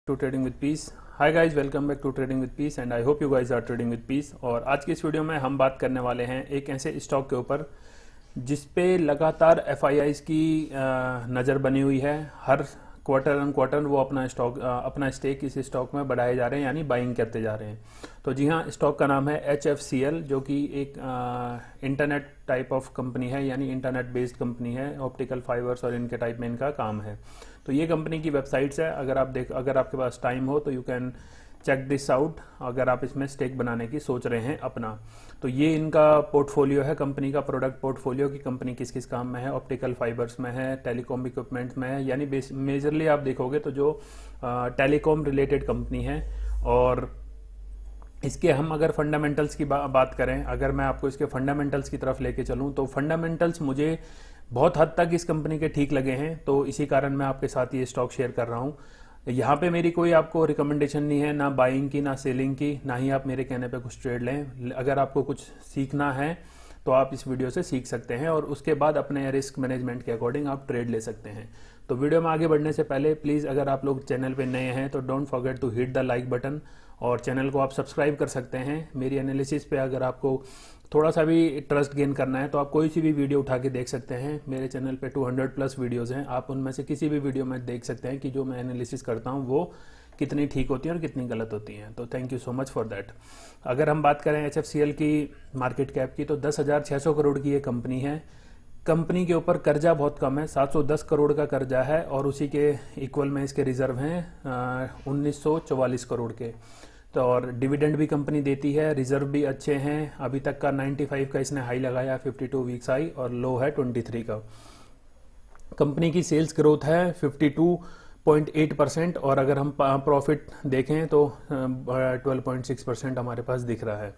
to Trading with Peace. Hi guys, welcome back to Trading with Peace and I hope you guys are trading with peace. और आज की इस video में हम बात करने वाले हैं एक ऐसे स्टॉक के ऊपर जिस पे लगातार एफआईआईज की नज़र बनी हुई है। हर क्वार्टर ऑन क्वार्टर वो अपना स्टेक इस स्टॉक में बढ़ाए जा रहे हैं, यानी बाइंग करते जा रहे हैं। तो जी हाँ, स्टॉक का नाम है HFCL, जो कि एक इंटरनेट टाइप ऑफ कंपनी है, यानी इंटरनेट बेस्ड कंपनी है। ऑप्टिकल फाइबर्स और इनके टाइप में इनका काम है। तो ये कंपनी की वेबसाइट्स है, अगर आपके पास टाइम हो तो you can check this out, अगर आप इसमें स्टेक बनाने की सोच रहे हैं अपना। तो ये इनका पोर्टफोलियो है, कंपनी का प्रोडक्ट पोर्टफोलियो, की कंपनी किस किस काम में है। ऑप्टिकल फाइबर्स में है, टेलीकॉम इक्विपमेंट्स में है, यानी मेजरली आप देखोगे तो जो टेलीकॉम रिलेटेड कंपनी है। और इसके हम अगर फंडामेंटल्स की बात करें, अगर मैं आपको इसके फंडामेंटल्स की तरफ लेके चलूं तो फंडामेंटल्स मुझे बहुत हद तक इस कंपनी के ठीक लगे हैं। तो इसी कारण मैं आपके साथ ये स्टॉक शेयर कर रहा हूं। यहाँ पे मेरी कोई आपको रिकमेंडेशन नहीं है, ना बाइंग की ना सेलिंग की, ना ही आप मेरे कहने पे कुछ ट्रेड लें। अगर आपको कुछ सीखना है तो आप इस वीडियो से सीख सकते हैं और उसके बाद अपने रिस्क मैनेजमेंट के अकॉर्डिंग आप ट्रेड ले सकते हैं। तो वीडियो में आगे बढ़ने से पहले प्लीज़, अगर आप लोग चैनल पे नए हैं तो don't forget to hit the like button, और चैनल को आप सब्सक्राइब कर सकते हैं। मेरी एनालिसिस पे अगर आपको थोड़ा सा भी ट्रस्ट गेन करना है तो आप कोई सी भी वीडियो उठा के देख सकते हैं। मेरे चैनल पे 200+ वीडियोज़ हैं, आप उनमें से किसी भी वीडियो में देख सकते हैं कि जो मैं एनालिसिस करता हूँ वो कितनी ठीक होती है और कितनी गलत होती हैं। तो thank you so much for that. अगर हम बात करें HFCL की मार्केट कैप की, तो 10,600 करोड़ की ये कंपनी है। कंपनी के ऊपर कर्जा बहुत कम है, 710 करोड़ का कर्जा है, और उसी के इक्वल में इसके रिजर्व हैं 1944 करोड़ के। तो और डिविडेंड भी कंपनी देती है, रिजर्व भी अच्छे हैं। अभी तक का 95 का इसने हाई लगाया, 52 वीक्स हाई, और लो है 23 का। कंपनी की सेल्स ग्रोथ है 52.8%, और अगर हम प्रॉफिट देखें तो 12.6% हमारे पास दिख रहा है।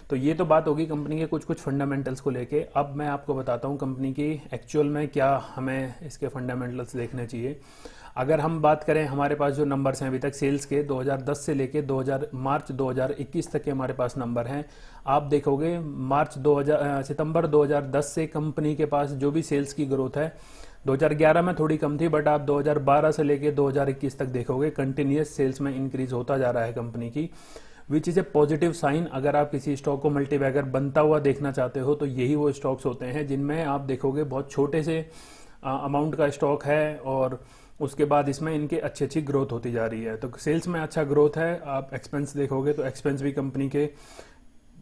तो ये तो बात होगी कंपनी के कुछ फंडामेंटल्स को लेके। अब मैं आपको बताता हूँ कंपनी की एक्चुअल में क्या हमें इसके फंडामेंटल्स देखने चाहिए। अगर हम बात करें, हमारे पास जो नंबर्स हैं अभी तक सेल्स के 2010 से लेके मार्च 2021 तक के हमारे पास नंबर हैं। आप देखोगे सितंबर 2010 से कंपनी के पास जो भी सेल्स की ग्रोथ है, 2011 में थोड़ी कम थी, बट आप 2012 से लेके 2021 तक देखोगे कंटिन्यूस सेल्स में इंक्रीज होता जा रहा है कंपनी की, which is a positive sign. अगर आप किसी स्टॉक को मल्टीबैगर बनता हुआ देखना चाहते हो तो यही वो स्टॉक्स होते हैं जिनमें आप देखोगे बहुत छोटे से अमाउंट का स्टॉक है और उसके बाद इसमें इनके अच्छी ग्रोथ होती जा रही है। तो सेल्स में अच्छा ग्रोथ है। आप एक्सपेंस देखोगे तो एक्सपेंस भी कंपनी के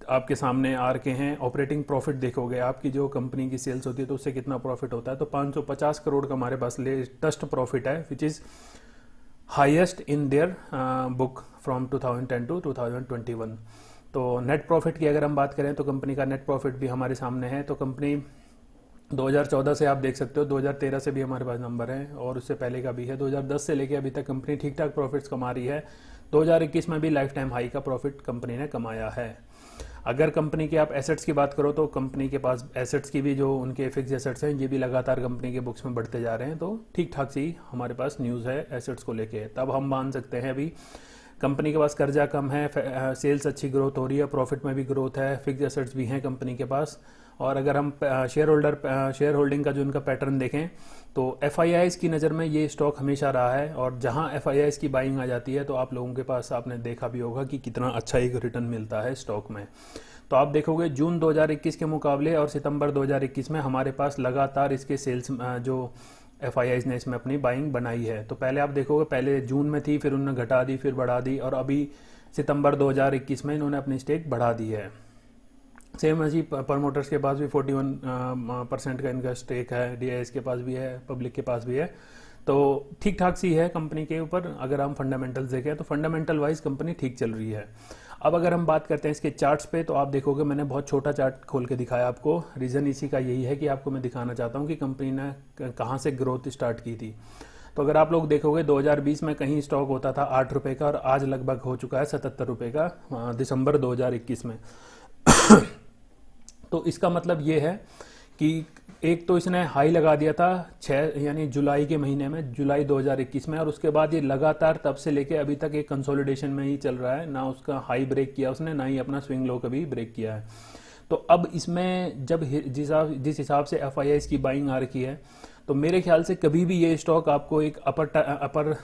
आपके सामने आ रखे हैं। ऑपरेटिंग प्रॉफिट देखोगे, आपकी जो कंपनी की सेल्स होती है तो उससे कितना प्रॉफिट होता है, तो 550 करोड़ का हमारे पास लेटेस्ट प्रॉफिट है, which is highest in their book from 2010 to 2021। तो नेट प्रॉफिट की अगर हम बात करें तो कंपनी का नेट प्रॉफिट भी हमारे सामने है। तो कंपनी 2014 से आप देख सकते हो, 2013 से भी हमारे पास नंबर है, और उससे पहले का भी है। 2010 से लेके अभी तक कंपनी ठीक ठाक प्रॉफिट्स कमा रही है। 2021 में भी लाइफ टाइम हाई का प्रॉफिट कंपनी ने कमाया है। अगर कंपनी के आप एसेट्स की बात करो तो कंपनी के पास एसेट्स की भी, जो उनके फिक्स एसेट्स हैं, ये भी लगातार कंपनी के बुक्स में बढ़ते जा रहे हैं। तो ठीक ठाक सी हमारे पास न्यूज़ है एसेट्स को लेके। तब हम मान सकते हैं अभी कंपनी के पास कर्जा कम है, सेल्स अच्छी ग्रोथ हो रही है, प्रॉफिट में भी ग्रोथ है, फिक्स एसेट्स भी हैं कंपनी के पास। और अगर हम शेयर होल्डिंग का जो इनका पैटर्न देखें तो एफआईआईज की नज़र में ये स्टॉक हमेशा रहा है, और जहां एफआईआईज की बाइंग आ जाती है तो आप लोगों के पास, आपने देखा भी होगा कि कितना अच्छा एक रिटर्न मिलता है स्टॉक में। तो आप देखोगे जून 2021 के मुकाबले और सितंबर 2021 में हमारे पास लगातार इसके सेल्स जो एफआईआईज ने इसमें अपनी बाइंग बनाई है। तो पहले आप देखोगे, पहले जून में थी, फिर उन्होंने घटा दी, फिर बढ़ा दी, और अभी सितंबर 2021 में इन्होंने अपनी स्टेक बढ़ा दी है। सेम ऐसी प्रमोटर्स के पास भी 41% का इनका स्टेक है, डीआईएस के पास भी है, पब्लिक के पास भी है। तो ठीक ठाक सी है कंपनी के ऊपर। अगर हम फंडामेंटल्स देखें तो फंडामेंटल वाइज कंपनी ठीक चल रही है। अब अगर हम बात करते हैं इसके चार्ट्स पे, तो आप देखोगे मैंने बहुत छोटा चार्ट खोल के दिखाया आपको। रीज़न इसी का यही है कि आपको मैं दिखाना चाहता हूँ कि कंपनी ने कहाँ से ग्रोथ स्टार्ट की थी। तो अगर आप लोग देखोगे 2020 में कहीं स्टॉक होता था 8 रुपये का, और आज लगभग हो चुका है 77 रुपये का दिसंबर 2021 में। तो इसका मतलब ये है कि एक तो इसने हाई लगा दिया था 6 यानी जुलाई के महीने में, जुलाई 2021 में, और उसके बाद ये लगातार तब से लेके अभी तक एक कंसोलिडेशन में ही चल रहा है। ना उसका हाई ब्रेक किया उसने, ना ही अपना स्विंग लो कभी ब्रेक किया है। तो अब इसमें जब जिस हिसाब से एफआईआईज की बाइंग आ रखी है, तो मेरे ख्याल से कभी भी ये स्टॉक आपको एक अपर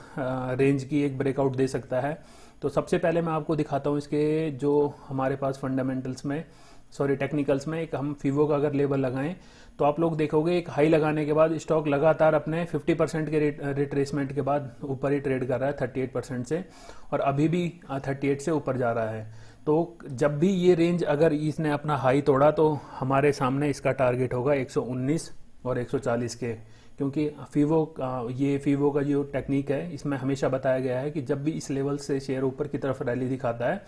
रेंज की एक ब्रेकआउट दे सकता है। तो सबसे पहले मैं आपको दिखाता हूँ इसके जो हमारे पास फंडामेंटल्स में, सॉरी टेक्निकल्स में, एक हम फीवो का अगर लेवल लगाएं तो आप लोग देखोगे एक हाई लगाने के बाद स्टॉक लगातार अपने 50% के रिट्रेसमेंट के बाद ऊपर ही ट्रेड कर रहा है 38% से, और अभी भी 38 से ऊपर जा रहा है। तो जब भी ये रेंज अगर इसने अपना हाई तोड़ा तो हमारे सामने इसका टारगेट होगा 119 और 140 के, क्योंकि फीवो का जो टेक्निक है इसमें हमेशा बताया गया है कि जब भी इस लेवल से शेयर ऊपर की तरफ रैली दिखाता है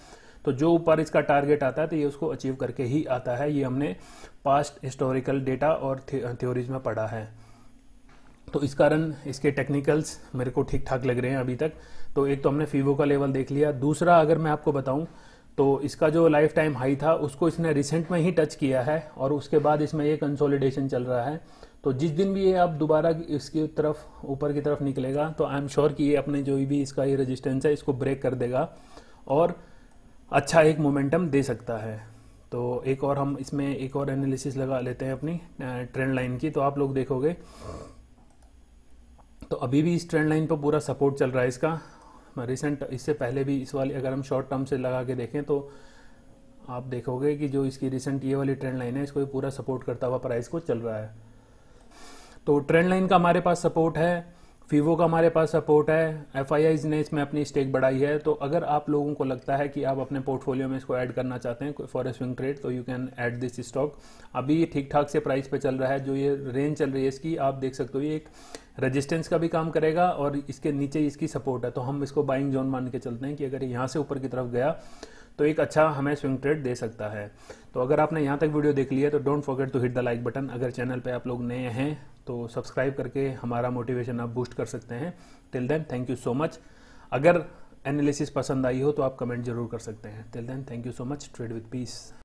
तो जो ऊपर इसका टारगेट आता है तो ये उसको अचीव करके ही आता है। ये हमने पास्ट हिस्टोरिकल डेटा और थ्योरीज में पढ़ा है। तो इस कारण इसके टेक्निकल्स मेरे को ठीक ठाक लग रहे हैं अभी तक। तो एक तो हमने फीवो का लेवल देख लिया। दूसरा अगर मैं आपको बताऊं तो इसका जो लाइफ टाइम हाई था उसको इसने रिसेंट में ही टच किया है और उसके बाद इसमें ये कंसोलिडेशन चल रहा है। तो जिस दिन भी ये अब दोबारा इसकी तरफ ऊपर की तरफ निकलेगा तो आई एम श्योर कि ये अपने जो भी इसका ये रेजिस्टेंस है इसको ब्रेक कर देगा और अच्छा एक मोमेंटम दे सकता है। तो एक और हम इसमें एक और एनालिसिस लगा लेते हैं अपनी ट्रेंड लाइन की। तो आप लोग देखोगे तो अभी भी इस ट्रेंड लाइन पर पूरा सपोर्ट चल रहा है इसका। रिसेंट इससे पहले भी इस वाली अगर हम शॉर्ट टर्म से लगा के देखें तो आप देखोगे कि जो इसकी रिसेंट ये वाली ट्रेंड लाइन है इसको पूरा सपोर्ट करता हुआ प्राइस को चल रहा है। तो ट्रेंड लाइन का हमारे पास सपोर्ट है, फीवो का हमारे पास सपोर्ट है, एफआईआईज ने इसमें अपनी स्टेक बढ़ाई है। तो अगर आप लोगों को लगता है कि आप अपने पोर्टफोलियो में इसको ऐड करना चाहते हैं फॉर ए स्विंग ट्रेड तो you can add this stock. अभी ये ठीक ठाक से प्राइस पे चल रहा है। जो ये रेंज चल रही है इसकी आप देख सकते हो ये एक रेजिस्टेंस का भी काम करेगा और इसके नीचे इसकी सपोर्ट है। तो हम इसको बाइंग जोन मान के चलते हैं कि अगर यहाँ से ऊपर की तरफ गया तो एक अच्छा हमें स्विंग ट्रेड दे सकता है। तो अगर आपने यहाँ तक वीडियो देख लिया तो don't forget to hit the like button. अगर चैनल पे आप लोग नए हैं तो सब्सक्राइब करके हमारा मोटिवेशन आप बूस्ट कर सकते हैं। Till then thank you so much. अगर एनालिसिस पसंद आई हो तो आप कमेंट जरूर कर सकते हैं। Till then thank you so much. Trade with piece.